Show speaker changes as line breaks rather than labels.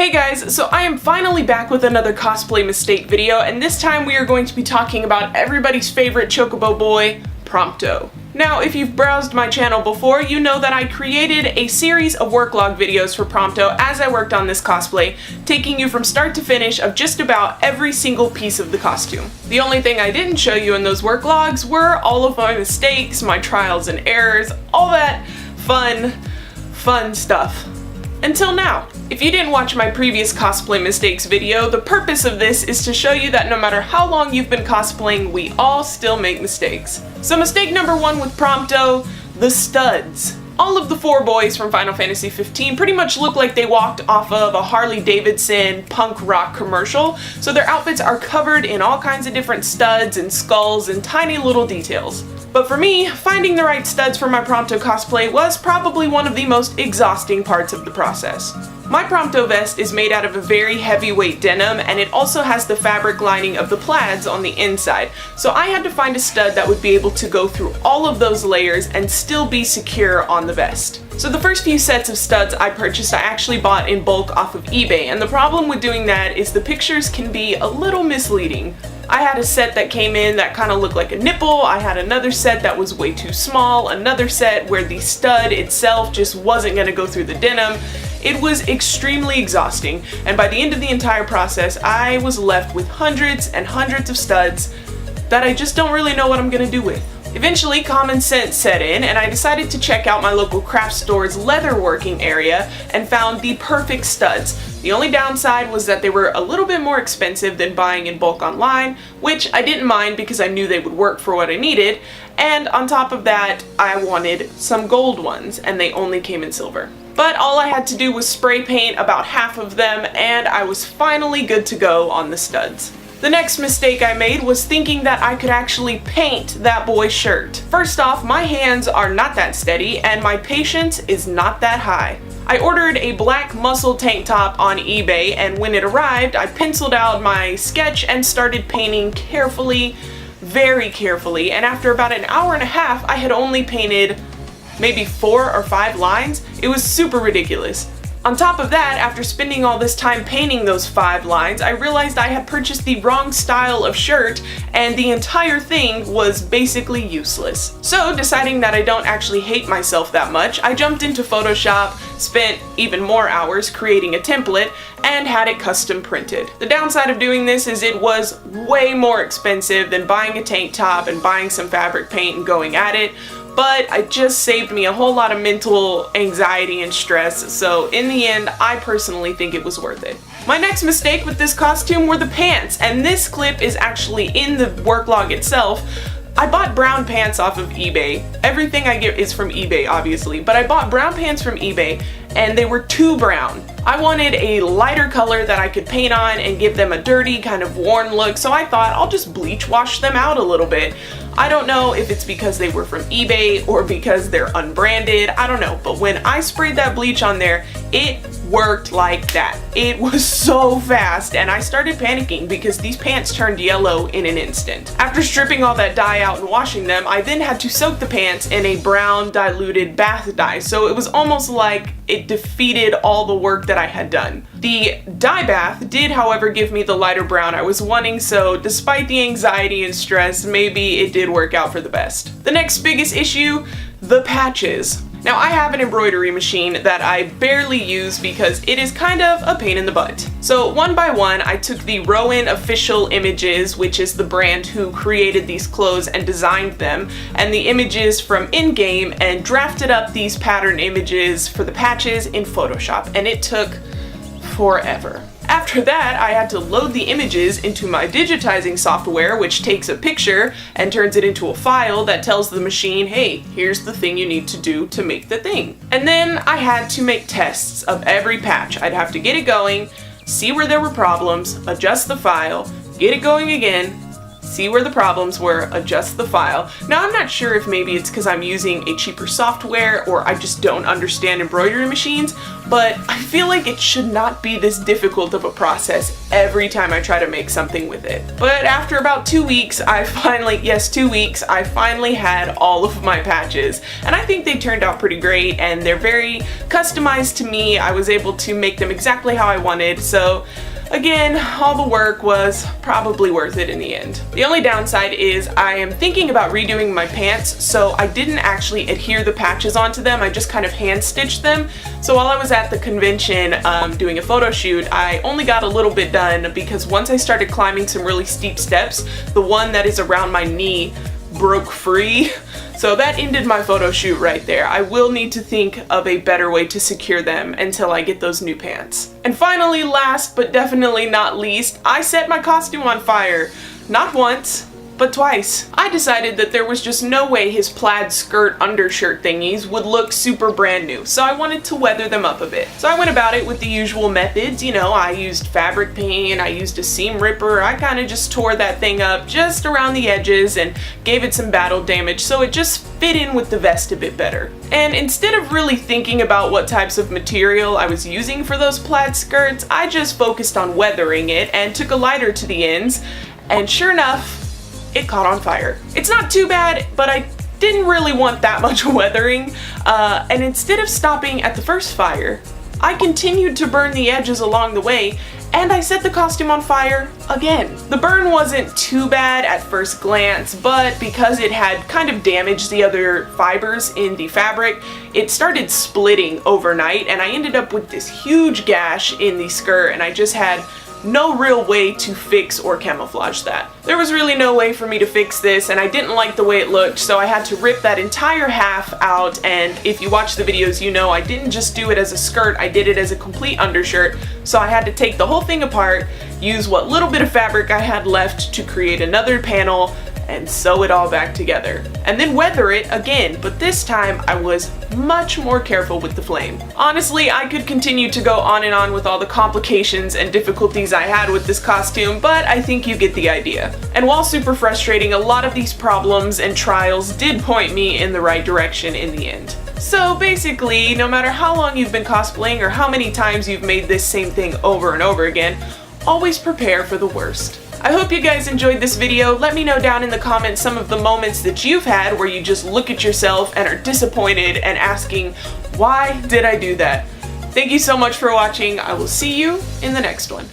Hey guys, so I am finally back with another cosplay mistake video, and this time we are going to be talking about everybody's favorite chocobo boy, Prompto. Now, if you've browsed my channel before, you know that I created a series of work log videos for Prompto as I worked on this cosplay, taking you from start to finish of just about every single piece of the costume. The only thing I didn't show you in those work logs were all of my mistakes, my trials and errors, all that fun stuff. Until now. If you didn't watch my previous cosplay mistakes video, the purpose of this is to show you that no matter how long you've been cosplaying, we all still make mistakes. So mistake number one with Prompto, the studs. All of the four boys from Final Fantasy XV pretty much look like they walked off of a Harley-Davidson punk rock commercial, so their outfits are covered in all kinds of different studs and skulls and tiny little details. But for me, finding the right studs for my Prompto cosplay was probably one of the most exhausting parts of the process. My Prompto vest is made out of a very heavyweight denim, and it also has the fabric lining of the plaids on the inside, so I had to find a stud that would be able to go through all of those layers and still be secure on the vest. So the first few sets of studs I purchased I actually bought in bulk off of eBay, and the problem with doing that is the pictures can be a little misleading. I had a set that came in that kind of looked like a nipple, I had another set that was way too small, another set where the stud itself just wasn't going to go through the denim. It was extremely exhausting, and by the end of the entire process, I was left with hundreds and hundreds of studs that I just don't really know what I'm going to do with. Eventually, common sense set in, and I decided to check out my local craft store's leatherworking area and found the perfect studs. The only downside was that they were a little bit more expensive than buying in bulk online, which I didn't mind because I knew they would work for what I needed, and on top of that, I wanted some gold ones, and they only came in silver. But all I had to do was spray paint about half of them, and I was finally good to go on the studs. The next mistake I made was thinking that I could actually paint that boy's shirt. First off, my hands are not that steady, and my patience is not that high. I ordered a black muscle tank top on eBay, and when it arrived, I penciled out my sketch and started painting carefully, very carefully, and after about an hour and a half, I had only painted maybe 4 or 5 lines. It was super ridiculous. On top of that, after spending all this time painting those 5 lines, I realized I had purchased the wrong style of shirt and the entire thing was basically useless. So, deciding that I don't actually hate myself that much, I jumped into Photoshop, spent even more hours creating a template, and had it custom printed. The downside of doing this is it was way more expensive than buying a tank top and buying some fabric paint and going at it, but it just saved me a whole lot of mental anxiety and stress, so in the end, I personally think it was worth it. My next mistake with this costume were the pants, and this clip is actually in the work log itself. I bought brown pants off of eBay. Everything I get is from eBay, obviously, but I bought brown pants from eBay, and they were too brown. I wanted a lighter color that I could paint on and give them a dirty, kind of worn look, so I thought I'll just bleach wash them out a little bit. I don't know if it's because they were from eBay or because they're unbranded, I don't know, but when I sprayed that bleach on there, it worked like that. It was so fast, and I started panicking because these pants turned yellow in an instant. After stripping all that dye out and washing them, I then had to soak the pants in a brown diluted bath dye, so it was almost like it defeated all the work that I had done. The dye bath did, however, give me the lighter brown I was wanting, so despite the anxiety and stress, maybe it did work out for the best. The next biggest issue, the patches. Now, I have an embroidery machine that I barely use because it is kind of a pain in the butt. So one by one, I took the Rowan Official Images, which is the brand who created these clothes and designed them, and the images from in-game, and drafted up these pattern images for the patches in Photoshop, and it took forever. After that, I had to load the images into my digitizing software, which takes a picture and turns it into a file that tells the machine, hey, here's the thing you need to do to make the thing. And then I had to make tests of every patch. I'd have to get it going, see where there were problems, adjust the file, get it going again, see where the problems were, adjust the file. Now I'm not sure if maybe it's because I'm using a cheaper software or I just don't understand embroidery machines, but I feel like it should not be this difficult of a process every time I try to make something with it. But after about 2 weeks, I finally had all of my patches, and I think they turned out pretty great, and they're very customized to me. I was able to make them exactly how I wanted, so again, all the work was probably worth it in the end. The only downside is I am thinking about redoing my pants, so I didn't actually adhere the patches onto them, I just kind of hand stitched them. So while I was at the convention doing a photo shoot, I only got a little bit done because once I started climbing some really steep steps, the one that is around my knee broke free. So that ended my photo shoot right there. I will need to think of a better way to secure them until I get those new pants. And finally, last but definitely not least, I set my costume on fire. Not once, but twice. I decided that there was just no way his plaid skirt undershirt thingies would look super brand new, so I wanted to weather them up a bit. So I went about it with the usual methods, you know, I used fabric paint, I used a seam ripper, I kind of just tore that thing up just around the edges and gave it some battle damage so it just fit in with the vest a bit better. And instead of really thinking about what types of material I was using for those plaid skirts, I just focused on weathering it and took a lighter to the ends, and sure enough, it caught on fire. It's not too bad, but I didn't really want that much weathering, and instead of stopping at the first fire, I continued to burn the edges along the way, and I set the costume on fire again. The burn wasn't too bad at first glance, but because it had kind of damaged the other fibers in the fabric, it started splitting overnight, and I ended up with this huge gash in the skirt, and I just had no real way to fix or camouflage that. There was really no way for me to fix this, and I didn't like the way it looked, so I had to rip that entire half out. And if you watch the videos, you know I didn't just do it as a skirt, I did it as a complete undershirt, so I had to take the whole thing apart, use what little bit of fabric I had left to create another panel, and sew it all back together. And then weather it again, but this time I was much more careful with the flame. Honestly, I could continue to go on and on with all the complications and difficulties I had with this costume, but I think you get the idea. And while super frustrating, a lot of these problems and trials did point me in the right direction in the end. So basically, no matter how long you've been cosplaying or how many times you've made this same thing over and over again, always prepare for the worst. I hope you guys enjoyed this video. Let me know down in the comments some of the moments that you've had where you just look at yourself and are disappointed and asking, why did I do that? Thank you so much for watching. I will see you in the next one.